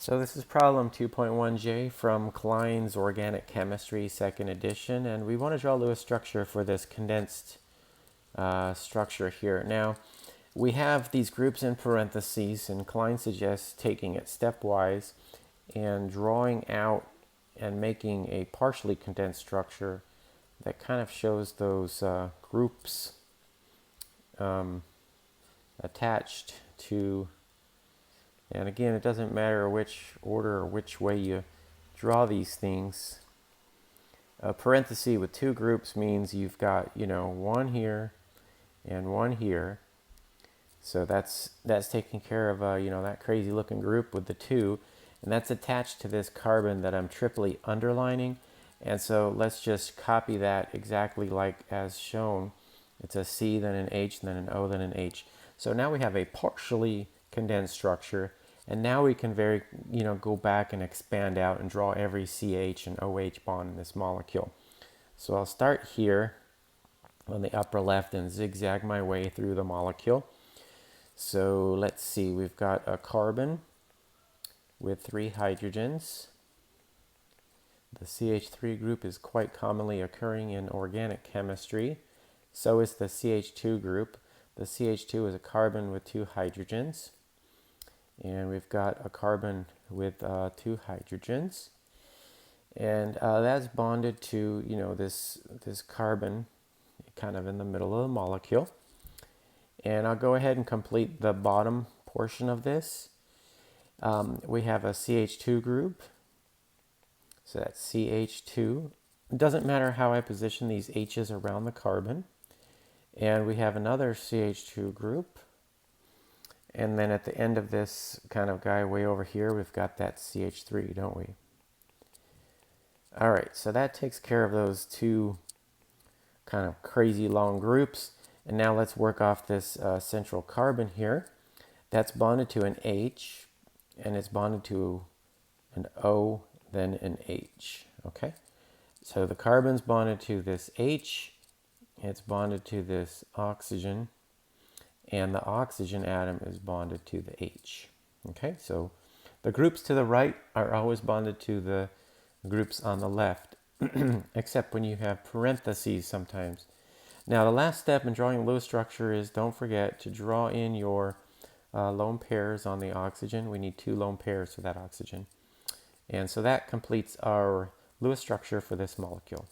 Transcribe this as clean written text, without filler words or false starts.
So this is problem 2.1J from Klein's Organic Chemistry, second edition, and we want to draw a Lewis structure for this condensed structure here. Now, we have these groups in parentheses, and Klein suggests taking it stepwise and drawing out and making a partially condensed structure that kind of shows those groups attached to. And again, it doesn't matter which order or which way you draw these things. A parenthesis with two groups means you've got, one here and one here. So that's taking care of, that crazy looking group with the two. And that's attached to this carbon that I'm triply underlining. And so let's just copy that exactly like as shown. It's a C, then an H, then an O, then an H. So now we have a partially condensed structure, and now we can go back and expand out and draw every CH and OH bond in this molecule. So I'll start here on the upper left and zigzag my way through the molecule. So let's see, we've got a carbon with 3 hydrogens. The CH3 group is quite commonly occurring in organic chemistry. So is the CH2 group. The CH2 is a carbon with 2 hydrogens. And we've got a carbon with 2 hydrogens. And that's bonded to, this carbon kind of in the middle of the molecule. And I'll go ahead and complete the bottom portion of this. We have a CH2 group. So that's CH2. It doesn't matter how I position these H's around the carbon. And we have another CH2 group. And then at the end of this kind of guy way over here, we've got that CH3, don't we? All right, so that takes care of those two kind of crazy long groups. And now let's work off this central carbon here. That's bonded to an H, and it's bonded to an O, then an H, okay? So the carbon's bonded to this H, it's bonded to this oxygen, and the oxygen atom is bonded to the H. Okay, so the groups to the right are always bonded to the groups on the left, except when you have parentheses sometimes. Now, the last step in drawing a Lewis structure is don't forget to draw in your lone pairs on the oxygen. We need 2 lone pairs for that oxygen. And so that completes our Lewis structure for this molecule.